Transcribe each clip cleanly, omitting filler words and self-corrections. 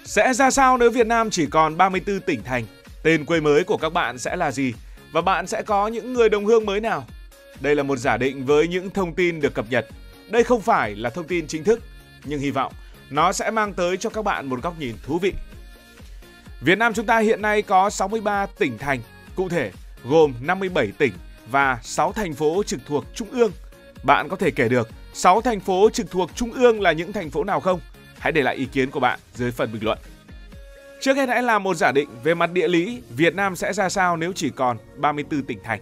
Sẽ ra sao nếu Việt Nam chỉ còn 34 tỉnh thành? Tên quê mới của các bạn sẽ là gì? Và bạn sẽ có những người đồng hương mới nào? Đây là một giả định với những thông tin được cập nhật. Đây không phải là thông tin chính thức, nhưng hy vọng nó sẽ mang tới cho các bạn một góc nhìn thú vị. Việt Nam chúng ta hiện nay có 63 tỉnh thành, cụ thể gồm 57 tỉnh và 6 thành phố trực thuộc Trung ương. Bạn có thể kể được 6 thành phố trực thuộc Trung ương là những thành phố nào không? Hãy để lại ý kiến của bạn dưới phần bình luận. Trước hết hãy làm một giả định về mặt địa lý, Việt Nam sẽ ra sao nếu chỉ còn 34 tỉnh thành.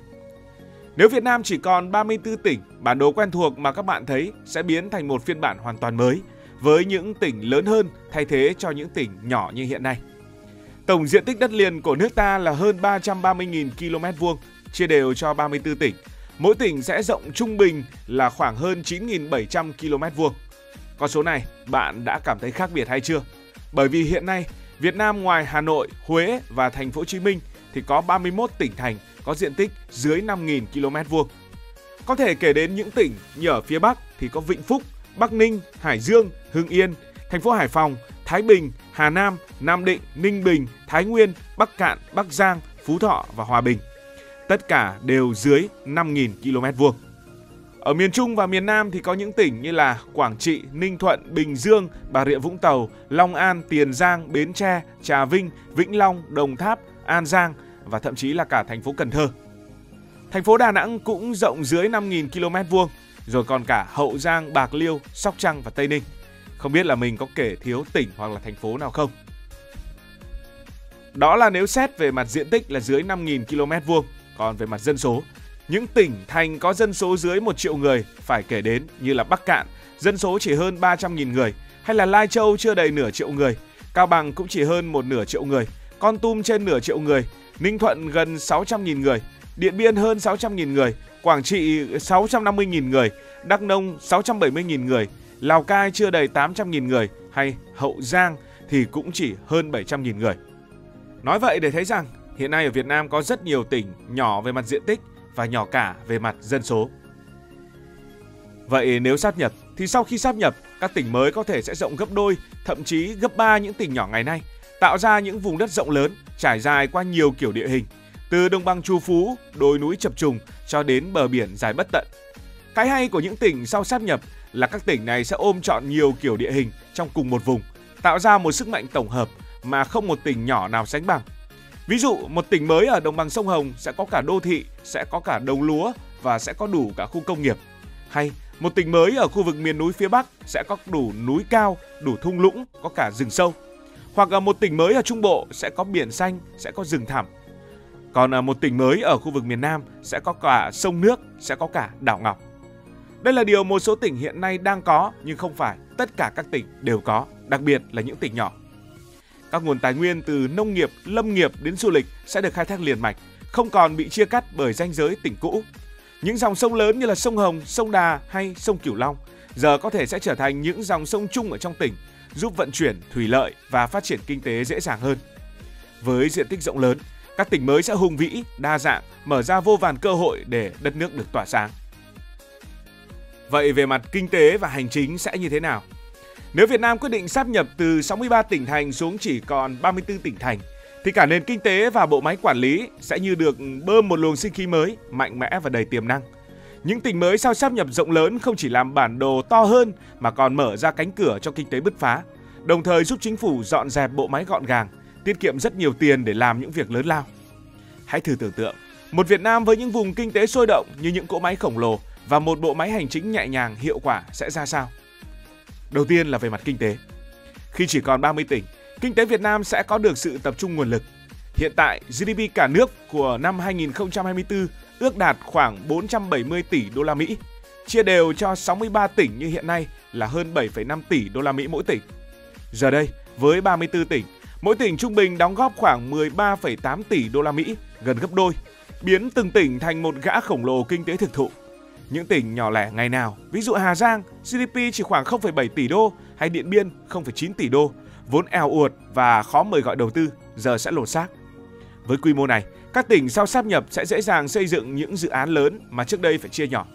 Nếu Việt Nam chỉ còn 34 tỉnh, bản đồ quen thuộc mà các bạn thấy sẽ biến thành một phiên bản hoàn toàn mới, với những tỉnh lớn hơn thay thế cho những tỉnh nhỏ như hiện nay. Tổng diện tích đất liền của nước ta là hơn 330.000 km², chia đều cho 34 tỉnh. Mỗi tỉnh sẽ rộng trung bình là khoảng hơn 9.700 km². Con số này bạn đã cảm thấy khác biệt hay chưa? Bởi vì hiện nay, Việt Nam ngoài Hà Nội, Huế và Thành phố Hồ Chí Minh thì có 31 tỉnh thành có diện tích dưới 5.000 km². Có thể kể đến những tỉnh như ở phía Bắc thì có Vĩnh Phúc, Bắc Ninh, Hải Dương, Hưng Yên, thành phố Hải Phòng, Thái Bình, Hà Nam, Nam Định, Ninh Bình, Thái Nguyên, Bắc Cạn, Bắc Giang, Phú Thọ và Hòa Bình. Tất cả đều dưới 5.000 km². Ở miền Trung và miền Nam thì có những tỉnh như là Quảng Trị, Ninh Thuận, Bình Dương, Bà Rịa Vũng Tàu, Long An, Tiền Giang, Bến Tre, Trà Vinh, Vĩnh Long, Đồng Tháp, An Giang và thậm chí là cả thành phố Cần Thơ. Thành phố Đà Nẵng cũng rộng dưới 5.000 km², rồi còn cả Hậu Giang, Bạc Liêu, Sóc Trăng và Tây Ninh. Không biết là mình có kể thiếu tỉnh hoặc là thành phố nào không? Đó là nếu xét về mặt diện tích là dưới 5.000 km², còn về mặt dân số, những tỉnh thành có dân số dưới 1 triệu người phải kể đến như là Bắc Cạn, dân số chỉ hơn 300.000 người, hay là Lai Châu chưa đầy nửa triệu người, Cao Bằng cũng chỉ hơn một nửa triệu người, Kon Tum trên nửa triệu người, Ninh Thuận gần 600.000 người, Điện Biên hơn 600.000 người, Quảng Trị 650.000 người, Đắk Nông 670.000 người, Lào Cai chưa đầy 800.000 người, hay Hậu Giang thì cũng chỉ hơn 700.000 người. Nói vậy để thấy rằng hiện nay ở Việt Nam có rất nhiều tỉnh nhỏ về mặt diện tích và nhỏ cả về mặt dân số. Vậy nếu sáp nhập thì sau khi sáp nhập, các tỉnh mới có thể sẽ rộng gấp đôi, thậm chí gấp 3 những tỉnh nhỏ ngày nay, tạo ra những vùng đất rộng lớn, trải dài qua nhiều kiểu địa hình, từ đồng bằng trù phú, đồi núi chập trùng cho đến bờ biển dài bất tận. Cái hay của những tỉnh sau sáp nhập là các tỉnh này sẽ ôm trọn nhiều kiểu địa hình trong cùng một vùng, tạo ra một sức mạnh tổng hợp mà không một tỉnh nhỏ nào sánh bằng. Ví dụ, một tỉnh mới ở đồng bằng sông Hồng sẽ có cả đô thị, sẽ có cả đồng lúa và sẽ có đủ cả khu công nghiệp. Hay một tỉnh mới ở khu vực miền núi phía Bắc sẽ có đủ núi cao, đủ thung lũng, có cả rừng sâu. Hoặc ở một tỉnh mới ở Trung Bộ sẽ có biển xanh, sẽ có rừng thẳm. Còn ở một tỉnh mới ở khu vực miền Nam sẽ có cả sông nước, sẽ có cả đảo ngọc. Đây là điều một số tỉnh hiện nay đang có, nhưng không phải tất cả các tỉnh đều có, đặc biệt là những tỉnh nhỏ. Các nguồn tài nguyên từ nông nghiệp, lâm nghiệp đến du lịch sẽ được khai thác liền mạch, không còn bị chia cắt bởi ranh giới tỉnh cũ. Những dòng sông lớn như là sông Hồng, sông Đà hay sông Cửu Long giờ có thể sẽ trở thành những dòng sông chung ở trong tỉnh, giúp vận chuyển thủy lợi và phát triển kinh tế dễ dàng hơn. Với diện tích rộng lớn, các tỉnh mới sẽ hùng vĩ, đa dạng, mở ra vô vàn cơ hội để đất nước được tỏa sáng. Vậy về mặt kinh tế và hành chính sẽ như thế nào? Nếu Việt Nam quyết định sáp nhập từ 63 tỉnh thành xuống chỉ còn 34 tỉnh thành, thì cả nền kinh tế và bộ máy quản lý sẽ như được bơm một luồng sinh khí mới, mạnh mẽ và đầy tiềm năng. Những tỉnh mới sau sáp nhập rộng lớn không chỉ làm bản đồ to hơn mà còn mở ra cánh cửa cho kinh tế bứt phá, đồng thời giúp chính phủ dọn dẹp bộ máy gọn gàng, tiết kiệm rất nhiều tiền để làm những việc lớn lao. Hãy thử tưởng tượng, một Việt Nam với những vùng kinh tế sôi động như những cỗ máy khổng lồ và một bộ máy hành chính nhẹ nhàng, hiệu quả sẽ ra sao? Đầu tiên là về mặt kinh tế. Khi chỉ còn 30 tỉnh, kinh tế Việt Nam sẽ có được sự tập trung nguồn lực. Hiện tại, GDP cả nước của năm 2024 ước đạt khoảng 470 tỷ đô la Mỹ, chia đều cho 63 tỉnh như hiện nay là hơn 7,5 tỷ đô la Mỹ mỗi tỉnh. Giờ đây, với 34 tỉnh, mỗi tỉnh trung bình đóng góp khoảng 13,8 tỷ đô la Mỹ, gần gấp đôi, biến từng tỉnh thành một gã khổng lồ kinh tế thực thụ. Những tỉnh nhỏ lẻ ngày nào, ví dụ Hà Giang, GDP chỉ khoảng 0,7 tỷ đô hay Điện Biên 0,9 tỷ đô, vốn eo uột và khó mời gọi đầu tư, giờ sẽ lột xác. Với quy mô này, các tỉnh sau sáp nhập sẽ dễ dàng xây dựng những dự án lớn mà trước đây phải chia nhỏ.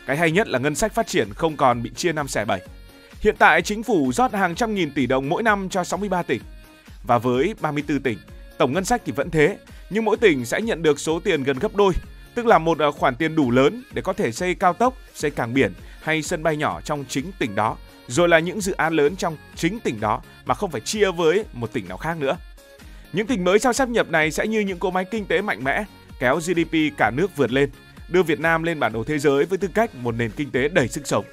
Cái hay nhất là ngân sách phát triển không còn bị chia 5 xẻ 7. Hiện tại chính phủ rót hàng trăm nghìn tỷ đồng mỗi năm cho 63 tỉnh. Và với 34 tỉnh, tổng ngân sách thì vẫn thế, nhưng mỗi tỉnh sẽ nhận được số tiền gần gấp đôi, tức là một khoản tiền đủ lớn để có thể xây cao tốc, xây cảng biển hay sân bay nhỏ trong chính tỉnh đó, rồi là những dự án lớn trong chính tỉnh đó mà không phải chia với một tỉnh nào khác nữa. Những tỉnh mới sau sáp nhập này sẽ như những cỗ máy kinh tế mạnh mẽ, kéo GDP cả nước vượt lên, đưa Việt Nam lên bản đồ thế giới với tư cách một nền kinh tế đầy sức sống.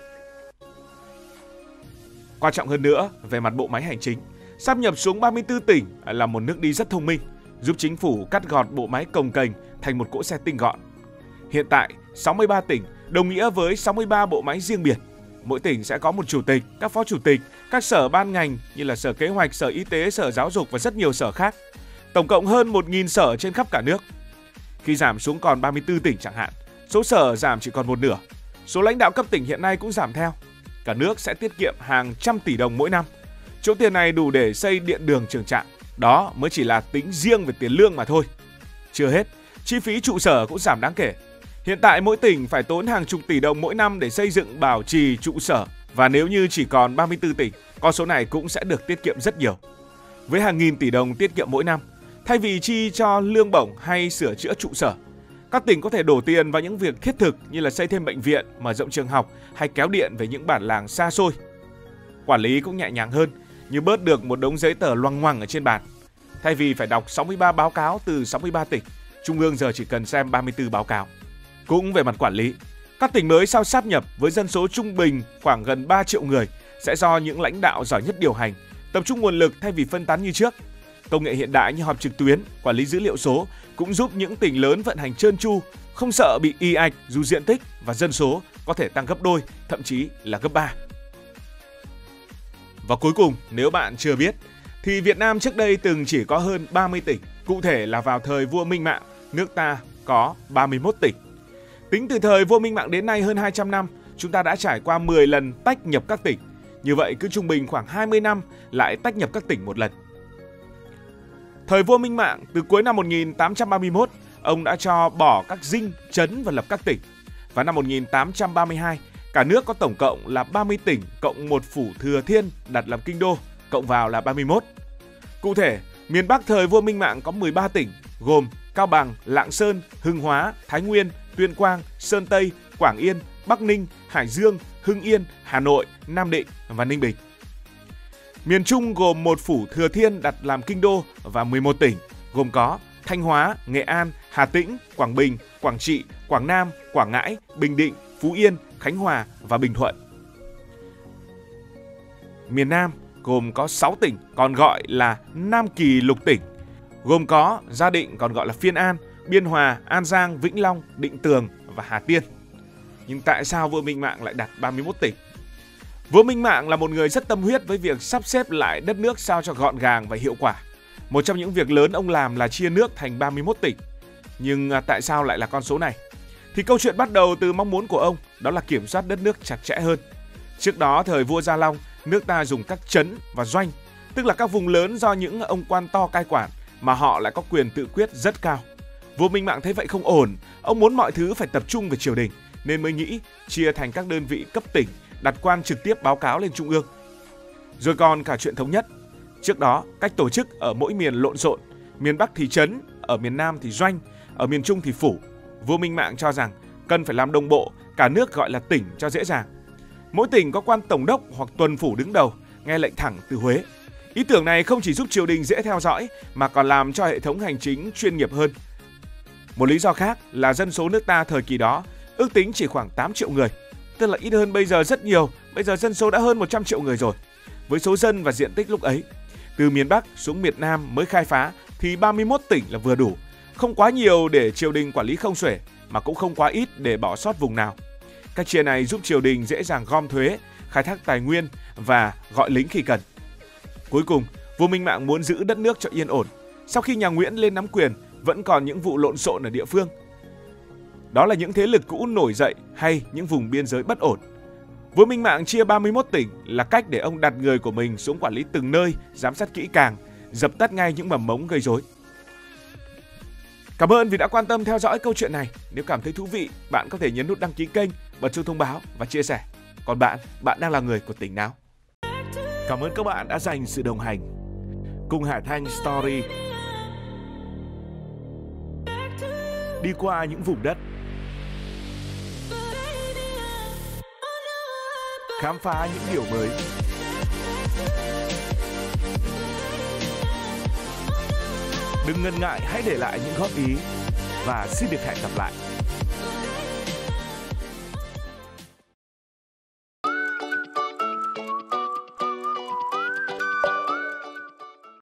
Quan trọng hơn nữa, về mặt bộ máy hành chính, sáp nhập xuống 34 tỉnh là một nước đi rất thông minh, giúp chính phủ cắt gọt bộ máy cồng kềnh thành một cỗ xe tinh gọn. Hiện tại, 63 tỉnh đồng nghĩa với 63 bộ máy riêng biệt. Mỗi tỉnh sẽ có một chủ tịch, các phó chủ tịch, các sở ban ngành như là Sở Kế hoạch, Sở Y tế, Sở Giáo dục và rất nhiều sở khác. Tổng cộng hơn 1.000 sở trên khắp cả nước. Khi giảm xuống còn 34 tỉnh chẳng hạn, số sở giảm chỉ còn một nửa. Số lãnh đạo cấp tỉnh hiện nay cũng giảm theo. Cả nước sẽ tiết kiệm hàng trăm tỷ đồng mỗi năm. Chỗ tiền này đủ để xây điện đường trường trạm. Đó mới chỉ là tính riêng về tiền lương mà thôi. Chưa hết, chi phí trụ sở cũng giảm đáng kể. Hiện tại mỗi tỉnh phải tốn hàng chục tỷ đồng mỗi năm để xây dựng bảo trì trụ sở. Và nếu như chỉ còn 34 tỉnh, con số này cũng sẽ được tiết kiệm rất nhiều. Với hàng nghìn tỷ đồng tiết kiệm mỗi năm, thay vì chi cho lương bổng hay sửa chữa trụ sở, các tỉnh có thể đổ tiền vào những việc thiết thực như là xây thêm bệnh viện, mở rộng trường học hay kéo điện về những bản làng xa xôi. Quản lý cũng nhẹ nhàng hơn, như bớt được một đống giấy tờ loằng ngoằng ở trên bàn. Thay vì phải đọc 63 báo cáo từ 63 tỉnh, Trung ương giờ chỉ cần xem 34 báo cáo. Cũng về mặt quản lý, các tỉnh mới sau sáp nhập với dân số trung bình khoảng gần 3 triệu người sẽ do những lãnh đạo giỏi nhất điều hành, tập trung nguồn lực thay vì phân tán như trước. Công nghệ hiện đại như họp trực tuyến, quản lý dữ liệu số cũng giúp những tỉnh lớn vận hành trơn tru, không sợ bị ì ạch dù diện tích và dân số có thể tăng gấp đôi, thậm chí là gấp 3. Và cuối cùng, nếu bạn chưa biết, thì Việt Nam trước đây từng chỉ có hơn 30 tỉnh. Cụ thể là vào thời vua Minh Mạng, nước ta có 31 tỉnh. Tính từ thời vua Minh Mạng đến nay hơn 200 năm, chúng ta đã trải qua 10 lần tách nhập các tỉnh. Như vậy cứ trung bình khoảng 20 năm lại tách nhập các tỉnh một lần. Thời vua Minh Mạng, từ cuối năm 1831, ông đã cho bỏ các dinh, trấn và lập các tỉnh. Và năm 1832, cả nước có tổng cộng là 30 tỉnh cộng một phủ Thừa Thiên đặt làm kinh đô, cộng vào là 31. Cụ thể, miền Bắc thời vua Minh Mạng có 13 tỉnh, gồm Cao Bằng, Lạng Sơn, Hưng Hóa, Thái Nguyên, Tuyên Quang, Sơn Tây, Quảng Yên, Bắc Ninh, Hải Dương, Hưng Yên, Hà Nội, Nam Định và Ninh Bình. Miền Trung gồm một phủ Thừa Thiên đặt làm kinh đô và 11 tỉnh, gồm có Thanh Hóa, Nghệ An, Hà Tĩnh, Quảng Bình, Quảng Trị, Quảng Nam, Quảng Ngãi, Bình Định, Phú Yên, Khánh Hòa và Bình Thuận. Miền Nam gồm có 6 tỉnh còn gọi là Nam Kỳ Lục tỉnh, gồm có Gia Định còn gọi là Phiên An, Biên Hòa, An Giang, Vĩnh Long, Định Tường và Hà Tiên. Nhưng tại sao vua Minh Mạng lại đặt 31 tỉnh? Vua Minh Mạng là một người rất tâm huyết với việc sắp xếp lại đất nước sao cho gọn gàng và hiệu quả. Một trong những việc lớn ông làm là chia nước thành 31 tỉnh. Nhưng tại sao lại là con số này? Thì câu chuyện bắt đầu từ mong muốn của ông, đó là kiểm soát đất nước chặt chẽ hơn. Trước đó, thời vua Gia Long, nước ta dùng các trấn và doanh, tức là các vùng lớn do những ông quan to cai quản mà họ lại có quyền tự quyết rất cao. Vua Minh Mạng thấy vậy không ổn, ông muốn mọi thứ phải tập trung về triều đình, nên mới nghĩ chia thành các đơn vị cấp tỉnh, đặt quan trực tiếp báo cáo lên trung ương. Rồi còn cả chuyện thống nhất. Trước đó, cách tổ chức ở mỗi miền lộn xộn, miền Bắc thì trấn, ở miền Nam thì doanh, ở miền Trung thì phủ. Vua Minh Mạng cho rằng cần phải làm đồng bộ, cả nước gọi là tỉnh cho dễ dàng. Mỗi tỉnh có quan tổng đốc hoặc tuần phủ đứng đầu, nghe lệnh thẳng từ Huế. Ý tưởng này không chỉ giúp triều đình dễ theo dõi mà còn làm cho hệ thống hành chính chuyên nghiệp hơn. Một lý do khác là dân số nước ta thời kỳ đó ước tính chỉ khoảng 8 triệu người, tức là ít hơn bây giờ rất nhiều. Bây giờ dân số đã hơn 100 triệu người rồi. Với số dân và diện tích lúc ấy, từ miền Bắc xuống miền Nam mới khai phá thì 31 tỉnh là vừa đủ. Không quá nhiều để triều đình quản lý không xuể, mà cũng không quá ít để bỏ sót vùng nào. Cách chia này giúp triều đình dễ dàng gom thuế, khai thác tài nguyên và gọi lính khi cần. Cuối cùng, vua Minh Mạng muốn giữ đất nước cho yên ổn. Sau khi nhà Nguyễn lên nắm quyền, vẫn còn những vụ lộn xộn ở địa phương. Đó là những thế lực cũ nổi dậy hay những vùng biên giới bất ổn. Vua Minh Mạng chia 31 tỉnh là cách để ông đặt người của mình xuống quản lý từng nơi, giám sát kỹ càng, dập tắt ngay những mầm mống gây rối. Cảm ơn vì đã quan tâm theo dõi câu chuyện này. Nếu cảm thấy thú vị, bạn có thể nhấn nút đăng ký kênh, bật chuông thông báo và chia sẻ. Còn bạn đang là người của tỉnh nào? Cảm ơn các bạn đã dành sự đồng hành cùng Hải Thanh Story đi qua những vùng đất, khám phá những điều mới. Đừng ngần ngại, hãy để lại những góp ý và xin được hẹn gặp lại.